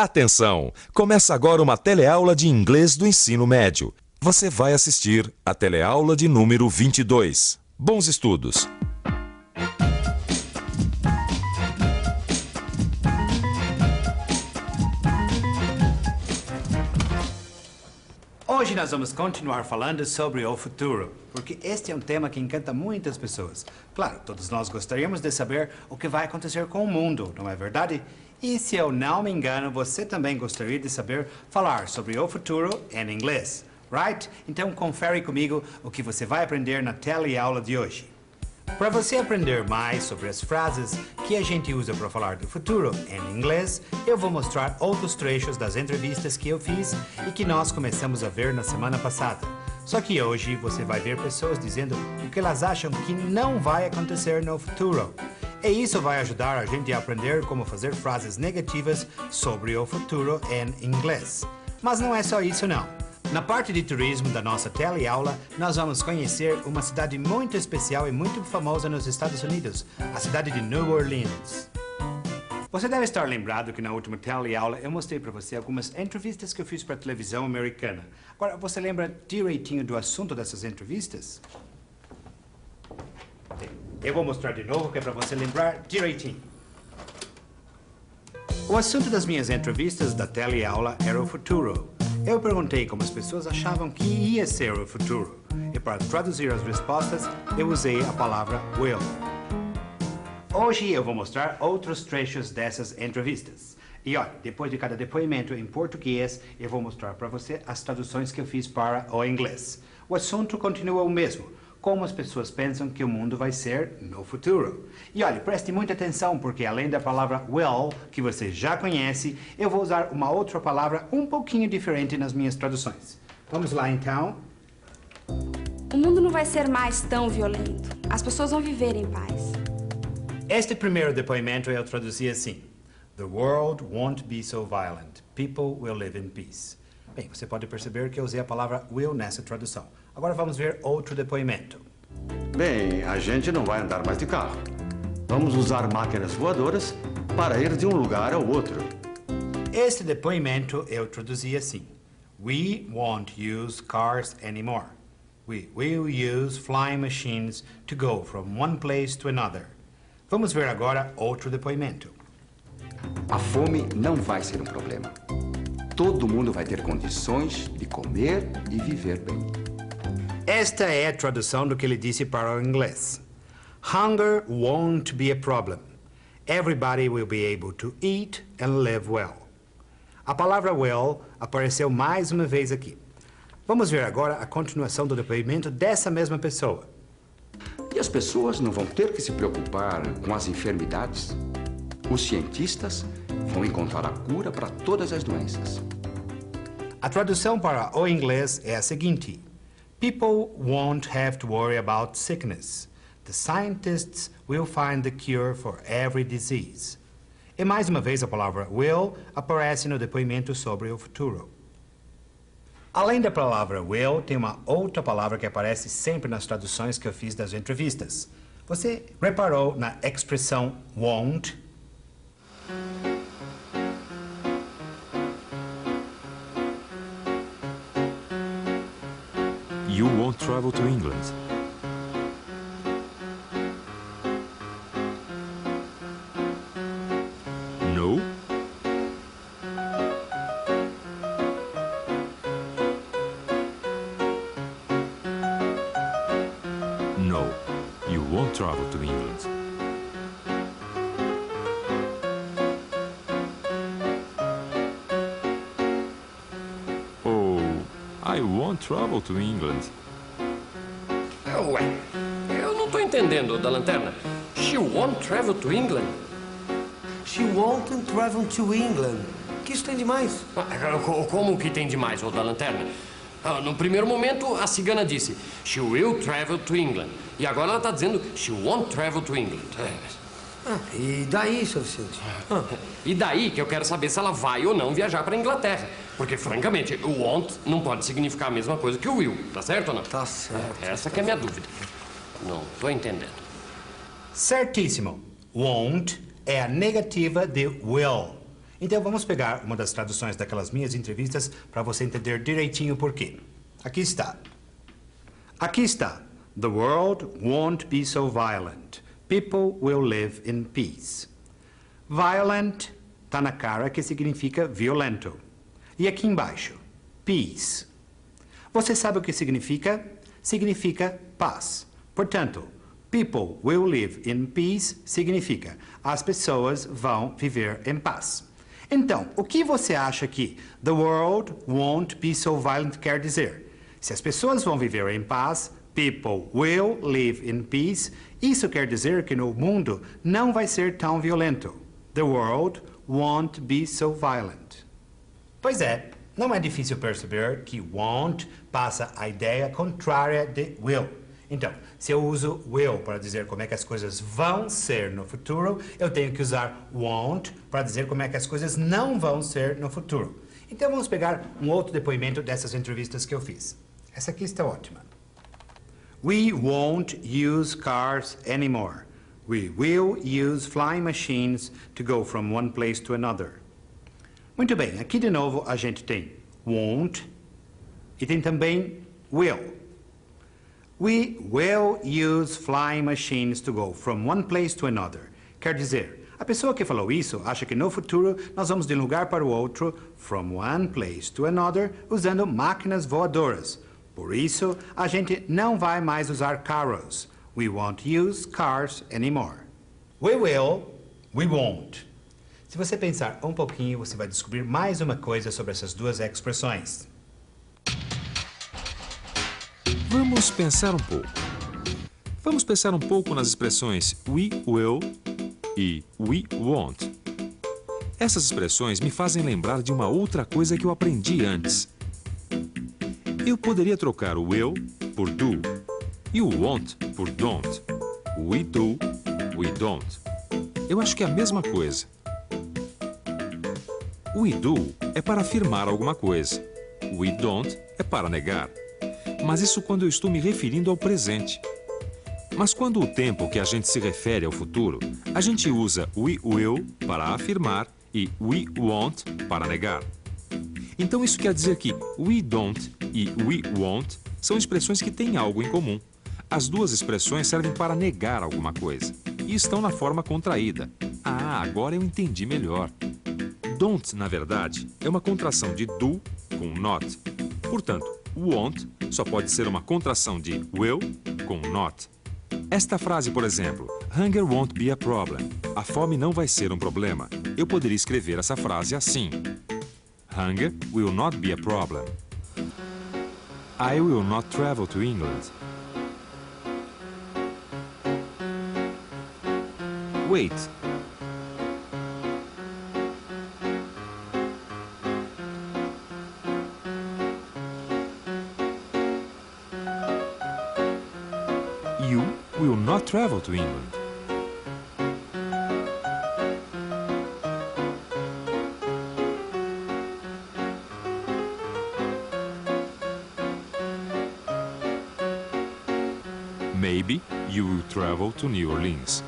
Atenção! Começa agora uma teleaula de inglês do ensino médio. Você vai assistir a teleaula de número 22. Bons estudos! Hoje nós vamos continuar falando sobre o futuro, porque este é um tema que encanta muitas pessoas. Claro, todos nós gostaríamos de saber o que vai acontecer com o mundo, não é verdade? E se eu não me engano, você também gostaria de saber falar sobre o futuro em inglês, right? Então confere comigo o que você vai aprender na teleaula de hoje. Para você aprender mais sobre as frases que a gente usa para falar do futuro em inglês, eu vou mostrar outros trechos das entrevistas que eu fiz e que nós começamos a ver na semana passada. Só que hoje você vai ver pessoas dizendo o que elas acham que não vai acontecer no futuro. E isso vai ajudar a gente a aprender como fazer frases negativas sobre o futuro em inglês. Mas não é só isso não. Na parte de turismo da nossa teleaula, nós vamos conhecer uma cidade muito especial e muito famosa nos Estados Unidos, a cidade de New Orleans. Você deve estar lembrado que na última teleaula eu mostrei para você algumas entrevistas que eu fiz para a televisão americana. Agora, você lembra direitinho do assunto dessas entrevistas? Eu vou mostrar de novo que é para você lembrar direitinho. O assunto das minhas entrevistas da teleaula era o futuro. Eu perguntei como as pessoas achavam que ia ser o futuro. E para traduzir as respostas, eu usei a palavra will. Hoje eu vou mostrar outros trechos dessas entrevistas. E olha, depois de cada depoimento em português, eu vou mostrar para você as traduções que eu fiz para o inglês. O assunto continua o mesmo. Como as pessoas pensam que o mundo vai ser no futuro. E olha, preste muita atenção, porque além da palavra will, que você já conhece, eu vou usar uma outra palavra um pouquinho diferente nas minhas traduções. Vamos lá, então. O mundo não vai ser mais tão violento. As pessoas vão viver em paz. Este primeiro depoimento eu traduzi assim. The world won't be so violent. People will live in peace. Bem, você pode perceber que eu usei a palavra will nessa tradução. Agora vamos ver outro depoimento. Bem, a gente não vai andar mais de carro. Vamos usar máquinas voadoras para ir de um lugar ao outro. Este depoimento eu traduzi assim. We won't use cars anymore. We will use flying machines to go from one place to another. Vamos ver agora outro depoimento. A fome não vai ser um problema. Todo mundo vai ter condições de comer e viver bem. Esta é a tradução do que ele disse para o inglês. Hunger won't be a problem. Everybody will be able to eat and live well. A palavra well apareceu mais uma vez aqui. Vamos ver agora a continuação do depoimento dessa mesma pessoa. E as pessoas não vão ter que se preocupar com as enfermidades. Os cientistas vão encontrar a cura para todas as doenças. A tradução para o inglês é a seguinte. People won't have to worry about sickness. The scientists will find the cure for every disease. E mais uma vez a palavra will aparece no depoimento sobre o futuro. Além da palavra will, tem uma outra palavra que aparece sempre nas traduções que eu fiz das entrevistas. Você reparou na expressão won't? You won't travel to England. No? No, you won't travel to England. Oh, I won't travel to England. Ué, eu não tô entendendo, da lanterna. She won't travel to England? She won't travel to England. O que isso tem de mais? Como que tem demais, ô da lanterna? No primeiro momento, a cigana disse she will travel to England. E agora ela tá dizendo she won't travel to England. E daí, Sr. Vicente? E daí que eu quero saber se ela vai ou não viajar para Inglaterra. Porque, francamente, o won't não pode significar a mesma coisa que o will. Tá certo ou não? Tá certo. Essa que é a minha dúvida. Não tô entendendo. Certíssimo. Won't é a negativa de will. Então vamos pegar uma das traduções daquelas minhas entrevistas para você entender direitinho por quê. Aqui está. Aqui está. The world won't be so violent. People will live in peace. Violent está na cara, que significa violento. E aqui embaixo, peace. Você sabe o que significa? Significa paz. Portanto, people will live in peace significa as pessoas vão viver em paz. Então, o que você acha que the world won't be so violent quer dizer? Se as pessoas vão viver em paz, people will live in peace, isso quer dizer que no mundo não vai ser tão violento. The world won't be so violent. Pois é, não é difícil perceber que won't passa a ideia contrária de will. Então, se eu uso will para dizer como é que as coisas vão ser no futuro, eu tenho que usar won't para dizer como é que as coisas não vão ser no futuro. Então, vamos pegar um outro depoimento dessas entrevistas que eu fiz. Essa aqui está ótima. We won't use cars anymore. We will use flying machines to go from one place to another. Muito bem, aqui de novo a gente tem won't e tem também will. We will use flying machines to go from one place to another. Quer dizer, a pessoa que falou isso acha que no futuro nós vamos de um lugar para o outro, from one place to another, usando máquinas voadoras. Por isso, a gente não vai mais usar carros. We won't use cars anymore. We will, we won't. Se você pensar um pouquinho, você vai descobrir mais uma coisa sobre essas duas expressões. Vamos pensar um pouco. Vamos pensar um pouco nas expressões we will e we won't. Essas expressões me fazem lembrar de uma outra coisa que eu aprendi antes. Eu poderia trocar o will por do e o won't por don't. We do, we don't. Eu acho que é a mesma coisa. We do é para afirmar alguma coisa. We don't é para negar. Mas isso quando eu estou me referindo ao presente. Mas quando o tempo que a gente se refere ao futuro, a gente usa we will para afirmar e we won't para negar. Então isso quer dizer que we don't e we won't são expressões que têm algo em comum. As duas expressões servem para negar alguma coisa e estão na forma contraída. Ah, agora eu entendi melhor. Don't, na verdade, é uma contração de do com not. Portanto, won't só pode ser uma contração de will com not. Esta frase, por exemplo, hunger won't be a problem. A fome não vai ser um problema. Eu poderia escrever essa frase assim. Hunger will not be a problem. I will not travel to England. Wait. You will not travel to England. Maybe you will travel to New Orleans.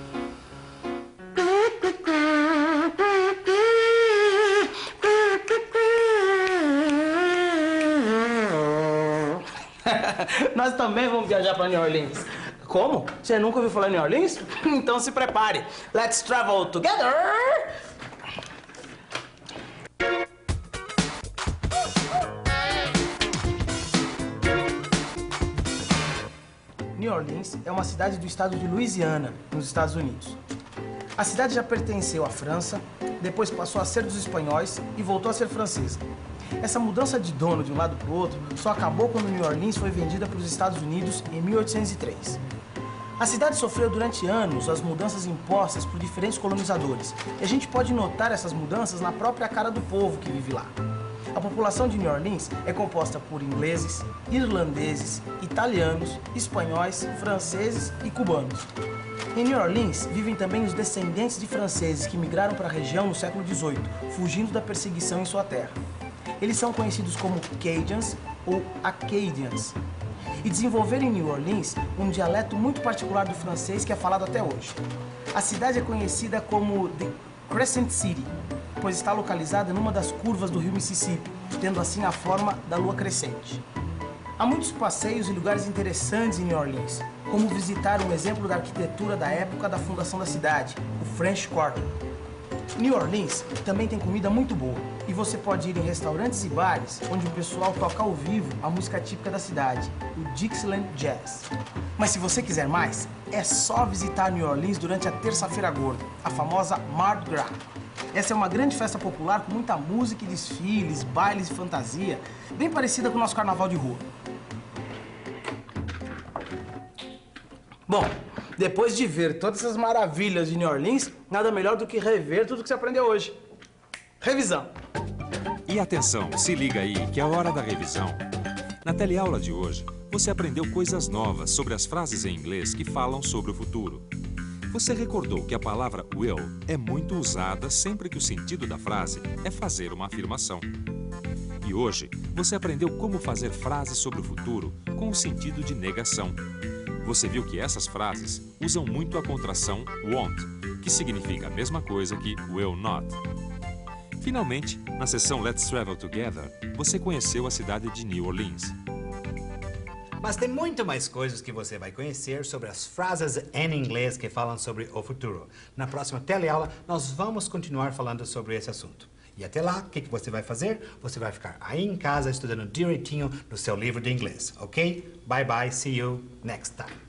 Nós também vamos viajar para New Orleans. Como? Você nunca ouviu falar em New Orleans? Então se prepare. Let's travel together! New Orleans é uma cidade do estado de Louisiana, nos Estados Unidos. A cidade já pertenceu à França, depois passou a ser dos espanhóis e voltou a ser francesa. Essa mudança de dono de um lado para o outro só acabou quando New Orleans foi vendida para os Estados Unidos em 1803. A cidade sofreu durante anos as mudanças impostas por diferentes colonizadores, e a gente pode notar essas mudanças na própria cara do povo que vive lá. A população de New Orleans é composta por ingleses, irlandeses, italianos, espanhóis, franceses e cubanos. Em New Orleans vivem também os descendentes de franceses que migraram para a região no século XVIII, fugindo da perseguição em sua terra. Eles são conhecidos como Cajuns ou Acadians e desenvolveram em New Orleans um dialeto muito particular do francês que é falado até hoje. A cidade é conhecida como The Crescent City, pois está localizada numa das curvas do rio Mississippi, tendo assim a forma da lua crescente. Há muitos passeios e lugares interessantes em New Orleans, como visitar um exemplo da arquitetura da época da fundação da cidade, o French Quarter. New Orleans também tem comida muito boa, e você pode ir em restaurantes e bares onde o pessoal toca ao vivo a música típica da cidade, o Dixieland Jazz. Mas se você quiser mais, é só visitar New Orleans durante a Terça-feira Gorda, a famosa Mardi Gras. Essa é uma grande festa popular com muita música e desfiles, bailes e fantasia, bem parecida com o nosso carnaval de rua. Bom, depois de ver todas essas maravilhas de New Orleans, nada melhor do que rever tudo que você aprendeu hoje. Revisão. E atenção, se liga aí, que é a hora da revisão. Na teleaula de hoje, você aprendeu coisas novas sobre as frases em inglês que falam sobre o futuro. Você recordou que a palavra will é muito usada sempre que o sentido da frase é fazer uma afirmação. E hoje, você aprendeu como fazer frases sobre o futuro com o sentido de negação. Você viu que essas frases usam muito a contração won't, que significa a mesma coisa que will not. Finalmente, na sessão Let's Travel Together, você conheceu a cidade de New Orleans. Mas tem muito mais coisas que você vai conhecer sobre as frases em inglês que falam sobre o futuro. Na próxima teleaula, nós vamos continuar falando sobre esse assunto. E até lá, o que você vai fazer? Você vai ficar aí em casa estudando direitinho no seu livro de inglês, ok? Bye bye, see you next time.